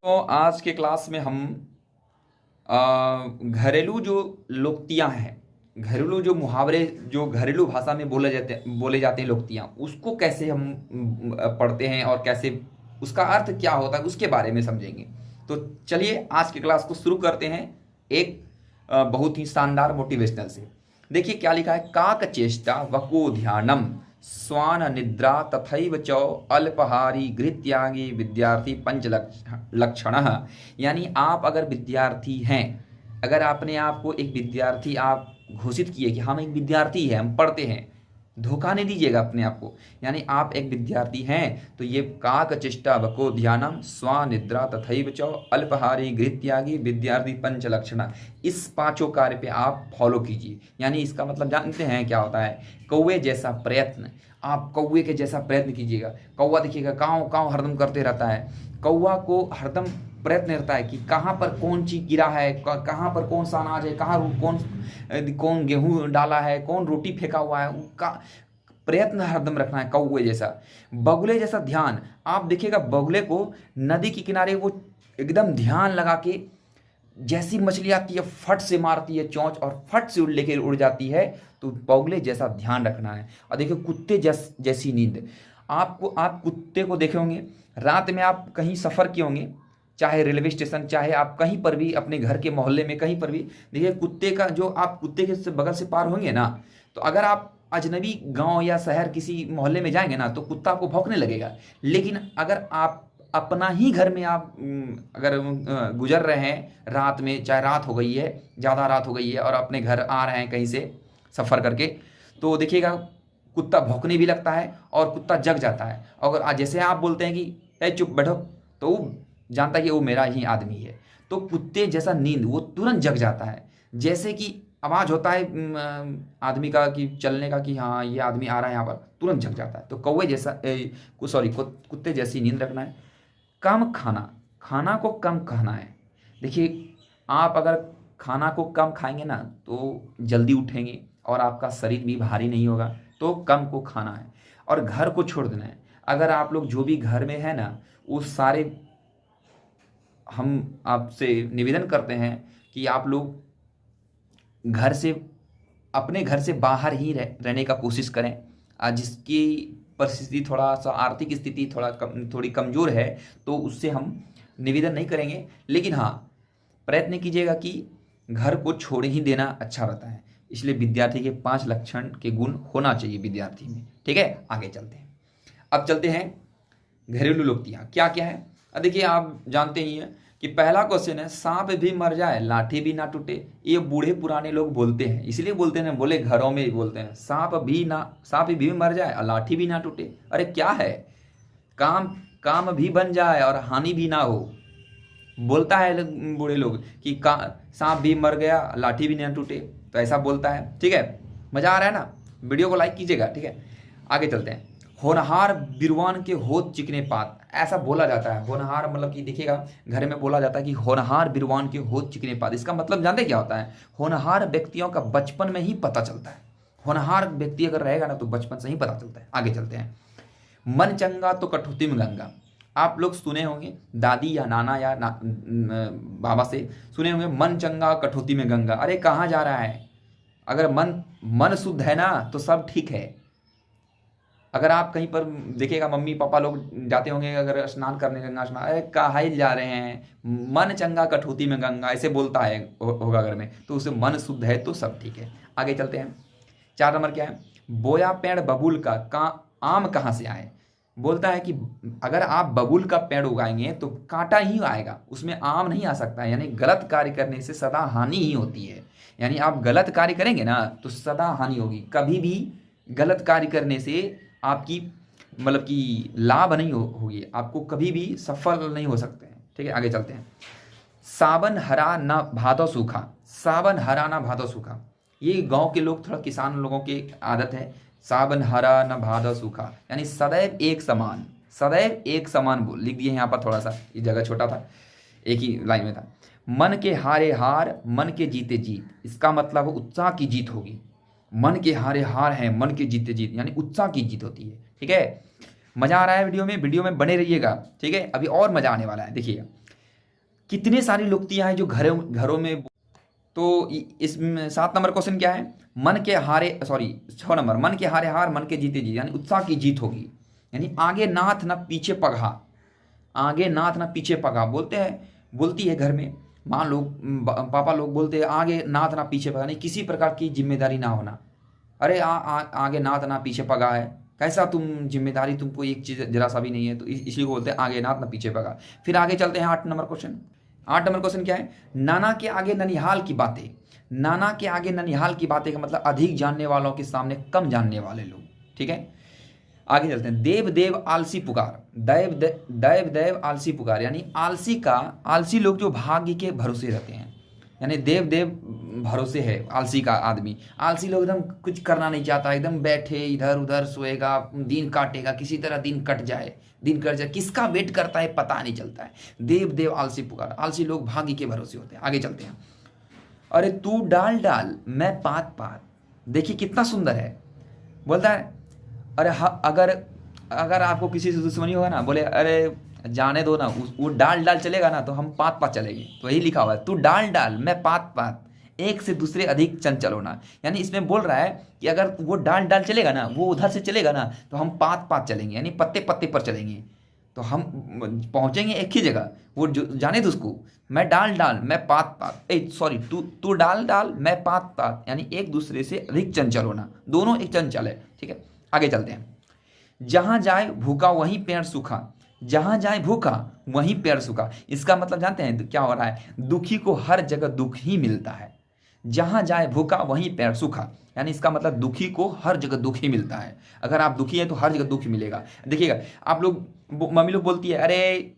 तो आज के क्लास में हम घरेलू जो लोकतियाँ हैं, घरेलू जो मुहावरे जो घरेलू भाषा में बोले जाते हैं लोकतियाँ, उसको कैसे हम पढ़ते हैं और कैसे उसका अर्थ क्या होता है उसके बारे में समझेंगे। तो चलिए आज की क्लास को शुरू करते हैं एक बहुत ही शानदार मोटिवेशनल से। देखिए क्या लिखा है, काक चेष्टा वको ध्यानम स्वान निद्रा तथैव च अल्पहारी गृहत्यागी विद्यार्थी पंच लक्षण। यानी आप अगर विद्यार्थी हैं, अगर आपने आपको एक विद्यार्थी आप घोषित किए कि हम एक विद्यार्थी हैं, हम पढ़ते हैं, धोखा नहीं दीजिएगा अपने आप को। यानी आप एक विद्यार्थी हैं तो ये काक चेष्टा वको ध्यानम स्वानिद्रा तथैव च अल्पहारी गृहत्यागी विद्यार्थी पंच लक्षण, इस पांचों कार्य पे आप फॉलो कीजिए। यानी इसका मतलब जानते हैं क्या होता है, कौवे जैसा प्रयत्न, आप कौवे के जैसा प्रयत्न कीजिएगा। कौवा देखिएगा काँव काँव हरदम करते रहता है, कौवा को हरदम प्रयत्न रहता है कि कहाँ पर कौन चीज गिरा है, कहाँ पर कौन सा अनाज है, कहाँ कौन कौन गेहूं डाला है, कौन रोटी फेंका हुआ है, उनका प्रयत्न हरदम रखना है कौवे जैसा। बगुले जैसा ध्यान, आप देखिएगा बगुले को नदी के किनारे वो एकदम ध्यान लगा के जैसी मछली आती है फट से मारती है चोंच और फट से लेकर उड़ जाती है, तो बगुले जैसा ध्यान रखना है। और देखिए कुत्ते जैसी नींद, आप कुत्ते को देखे होंगे, रात में आप कहीं सफ़र किए होंगे, चाहे रेलवे स्टेशन, चाहे आप कहीं पर भी अपने घर के मोहल्ले में कहीं पर भी, देखिए कुत्ते का जो आप कुत्ते के बगल से पार होंगे ना, तो अगर आप अजनबी गांव या शहर किसी मोहल्ले में जाएंगे ना तो कुत्ता आपको भौंकने लगेगा। लेकिन अगर आप अपना ही घर में आप अगर गुजर रहे हैं रात में, चाहे रात हो गई है, ज़्यादा रात हो गई है और अपने घर आ रहे हैं कहीं से सफ़र करके, तो देखिएगा कुत्ता भौंकने भी लगता है और कुत्ता जग जाता है। अगर जैसे आप बोलते हैं कि ए चुप बैठो, तो वो जानता है कि वो मेरा ही आदमी है। तो कुत्ते जैसा नींद, वो तुरंत जग जाता है। जैसे कि आवाज़ होता है आदमी का कि चलने का, कि हाँ ये आदमी आ रहा है यहाँ पर, तुरंत जग जाता है। तो कौवे जैसा कुत्ते जैसी नींद रखना है। कम खाना, खाना को कम खाना है। देखिए आप अगर खाना को कम खाएंगे ना तो जल्दी उठेंगे और आपका शरीर भी भारी नहीं होगा, तो कम को खाना है। और घर को छोड़ देना है। अगर आप लोग जो भी घर में है ना, वो सारे, हम आपसे निवेदन करते हैं कि आप लोग घर से, अपने घर से बाहर ही रहने का कोशिश करें। जिसकी परिस्थिति थोड़ा सा, आर्थिक स्थिति थोड़ी कमज़ोर है, तो उससे हम निवेदन नहीं करेंगे। लेकिन हाँ, प्रयत्न कीजिएगा कि घर को छोड़ ही देना अच्छा रहता है। इसलिए विद्यार्थी के 5 लक्षण के गुण होना चाहिए विद्यार्थी में। ठीक है, आगे चलते हैं। अब चलते हैं घरेलू लोकतियाँ क्या क्या है। देखिए आप जानते ही हैं कि पहला क्वेश्चन है, सांप भी मर जाए लाठी भी ना टूटे। ये बूढ़े पुराने लोग बोलते हैं, इसलिए बोलते हैं, बोले घरों में ही बोलते हैं, सांप भी मर जाए और लाठी भी ना टूटे। अरे क्या है, काम काम भी बन जाए और हानि भी ना हो। बोलता है बूढ़े लोग कि सांप भी मर गया लाठी भी ना टूटे, तो ऐसा बोलता है। ठीक है, मजा आ रहा है ना, वीडियो को लाइक कीजिएगा। ठीक है, आगे चलते हैं। होनहार बिरवान के होत चिकने पात, ऐसा बोला जाता है। होनहार मतलब कि देखिएगा घर में बोला जाता है कि होनहार बिरवान के होत चिकने पात। इसका मतलब जानते क्या होता है, होनहार व्यक्तियों का बचपन में ही पता चलता है। होनहार व्यक्ति अगर रहेगा ना तो बचपन से ही पता चलता है। आगे चलते हैं। मन चंगा तो कठौती में गंगा, आप लोग सुने होंगे, दादी या नाना या बाबा से सुने होंगे, मन चंगा कठौती में गंगा। अरे कहाँ जा रहा है, अगर मन शुद्ध है ना तो सब ठीक है। अगर आप कहीं पर देखिएगा, मम्मी पापा लोग जाते होंगे अगर स्नान करने, गंगा स्नान, अरे कहाँ जा रहे हैं, मन चंगा कठौती में गंगा, ऐसे बोलता है होगा घर में, तो उसे मन शुद्ध है तो सब ठीक है। आगे चलते हैं। 4 नंबर क्या है, बोया पेड़ बबूल का आम कहाँ से आए। बोलता है कि अगर आप बबूल का पेड़ उगाएंगे तो कांटा ही आएगा, उसमें आम नहीं आ सकता है। यानी गलत कार्य करने से सदा हानि ही होती है। यानी आप गलत कार्य करेंगे ना तो सदा हानि होगी। कभी भी गलत कार्य करने से आपकी मतलब कि लाभ नहीं होगी, आपको कभी भी सफल नहीं हो सकते हैं। ठीक है, आगे चलते हैं। सावन हरा ना भादो सूखा, सावन हरा ना भादो सूखा, ये गांव के लोग, थोड़ा किसान लोगों की आदत है। सावन हरा न भादो सूखा, यानी सदैव एक समान, सदैव एक समान बोल लिख दिए यहाँ पर, थोड़ा सा ये जगह छोटा था, एक ही लाइन में था। मन के हारे हार मन के जीते जीत, इसका मतलब उत्साह की जीत होगी। मन के हारे हार है, मन के जीते जीत, यानी उत्साह की जीत होती है। ठीक है, मजा आ रहा है वीडियो में बने रहिएगा। ठीक है, अभी और मजा आने वाला है। देखिएगा, कितने सारी लोकोक्तियां हैं जो घरों घरों में। तो इस 7 नंबर क्वेश्चन क्या है, मन के हारे, सॉरी 6 नंबर, मन के हारे हार, मन के जीते जीत, यानी उत्साह की जीत होगी। यानी आगे नाथ ना पीछे पगहा, आगे नाथ ना पीछे पगहा बोलते हैं, बोलती है घर में माँ लोग, पापा लोग बोलते हैं आगे नाथ ना पीछे पगा, नहीं किसी प्रकार की जिम्मेदारी ना होना। अरे आगे नाथ ना पीछे पगा है, कैसा तुम जिम्मेदारी, तुमको एक चीज़ जरा सा भी नहीं है, तो इसलिए बोलते हैं आगे नाथ ना पीछे पगा। फिर आगे चलते हैं 8 नंबर क्वेश्चन। 8 नंबर क्वेश्चन क्या है, नाना के आगे ननिहाल की बातें। नाना के आगे ननिहाल की बातें का मतलब अधिक जानने वालों के सामने कम जानने वाले लोग, ठीक है। आगे चलते हैं, देव देव आलसी पुकार, दैव दैव दैव आलसी पुकार, यानी आलसी लोग जो भाग्य के भरोसे रहते हैं, यानी देव देव भरोसे है आलसी का आदमी। आलसी लोग एकदम कुछ करना नहीं चाहता, एकदम बैठे इधर उधर सोएगा, दिन काटेगा, किसी तरह दिन कट जाए, किसका वेट करता है पता नहीं चलता है। देव देव आलसी पुकार, आलसी लोग भाग्य के भरोसे होते हैं। आगे चलते हैं, अरे तू डाल डाल मैं पात पात, देखिए कितना सुंदर है, बोलता है अरे अगर आपको किसी से दुश्मनी होगा ना, बोले अरे जाने दो ना, वो डाल डाल चलेगा ना तो हम पात पात चलेंगे, तो यही लिखा हुआ है, तू डाल डाल मैं पात पात, एक से दूसरे अधिक चंचल होना। यानी इसमें बोल रहा है कि अगर वो डाल डाल चलेगा ना, वो उधर से चलेगा ना, तो हम पात पात चलेंगे, यानी पत्ते पत्ते पर चलेंगे, तो हम पहुंचेंगे एक ही जगह। वो जो जाने दो उसको, मैं डाल डाल मैं पात पात, सॉरी तू डाल डाल मैं पात पात, यानी एक दूसरे से अधिक चंचल होना, दोनों एक चंचल है, ठीक है। आगे चलते हैं, जहां जाए भूखा वहीं पेड़ सूखा, जहां जाए भूखा वहीं पेड़ सूखा, इसका मतलब जानते हैं क्या हो रहा है, दुखी को हर जगह दुख ही मिलता है। जहां जाए भूखा वहीं पेड़ सूखा, यानी इसका मतलब दुखी को हर जगह दुख ही मिलता है। अगर आप दुखी हैं तो हर जगह दुख ही मिलेगा। देखिएगा आप लोग, मम्मी लोग बोलती है अरे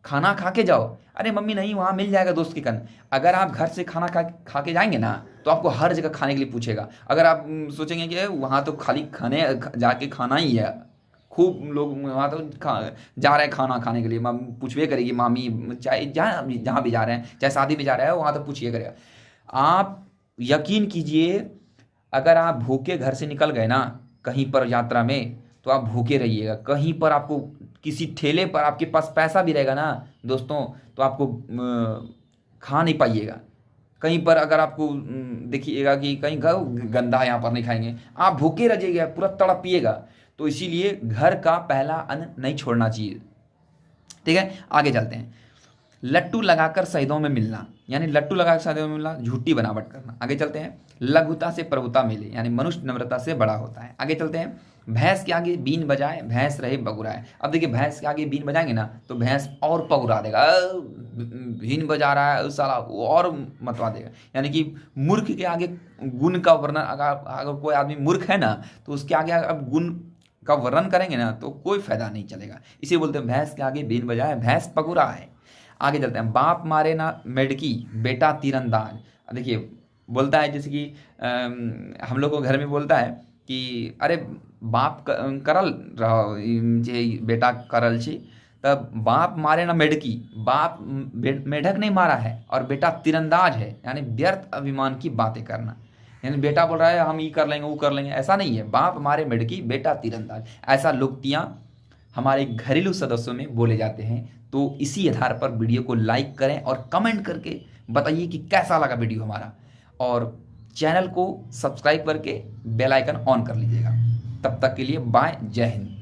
खाना खा के जाओ, अरे मम्मी नहीं वहाँ मिल जाएगा दोस्त के कन। अगर आप घर से खाना खा के जाएंगे ना, तो आपको हर जगह खाने के लिए पूछेगा। अगर आप सोचेंगे कि वहाँ तो खाली खाने जाके खाना ही है, खूब लोग वहाँ तो जा रहे हैं खाना खाने के लिए, पूछवे करेगी मामी, चाहे जहाँ भी जा रहे हैं, चाहे शादी में जा रहे हैं, वहाँ तो पूछिए करेगा। आप यकीन कीजिए, अगर आप भूखे घर से निकल गए ना कहीं पर यात्रा में, तो आप भूखे रहिएगा। कहीं पर आपको किसी ठेले पर आपके पास पैसा भी रहेगा ना दोस्तों, तो आपको खा नहीं पाइएगा। कहीं पर अगर आपको देखिएगा कि कहीं गंदा यहाँ पर नहीं खाएंगे, आप भूखे रह जाइएगा, पूरा तड़पिएगा। तो इसीलिए घर का पहला अन्न नहीं छोड़ना चाहिए, ठीक है। आगे चलते हैं, लट्टू लगाकर शहीदों में मिलना, यानी लट्टू लगाकर शहीदों में मिलना, झूठी बनावट करना। आगे चलते हैं, लघुता से प्रभुता मिले, यानी मनुष्य नम्रता से बड़ा होता है। आगे चलते हैं, भैंस के आगे बीन बजाए भैंस रहे बगुराए। अब देखिए भैंस के आगे बीन बजाएंगे ना तो भैंस और पगुरा देगा, बीन बजा रहा है साला, और मतवा देगा। यानी कि मूर्ख के आगे गुण का वर्णन, अगर कोई आदमी मूर्ख है ना, तो उसके आगे अब गुण का वर्णन करेंगे ना तो कोई फायदा नहीं चलेगा। इसे बोलते हैं भैंस के आगे बीन बजाए भैंस पगुरा है। आगे चलते हैं, बाप मारे ना मेढकी बेटा तीरंदाज। देखिए बोलता है जैसे कि हम लोग को घर में बोलता है कि अरे बाप करल रहो जे बेटा करल छी, तब बाप मारे ना मेढकी, बाप मेढक नहीं मारा है और बेटा तीरंदाज है, यानी व्यर्थ अभिमान की बातें करना। यानी बेटा बोल रहा है हम ये कर लेंगे वो कर लेंगे, ऐसा नहीं है, बाप मारे मेढकी बेटा तीरंदाज, ऐसा लोकोक्तियाँ हमारे घरेलू सदस्यों में बोले जाते हैं। तो इसी आधार पर वीडियो को लाइक करें और कमेंट करके बताइए कि कैसा लगा वीडियो हमारा, और चैनल को सब्सक्राइब करके बेल आइकन ऑन कर लीजिएगा। तब तक के लिए बाय, जय हिंद।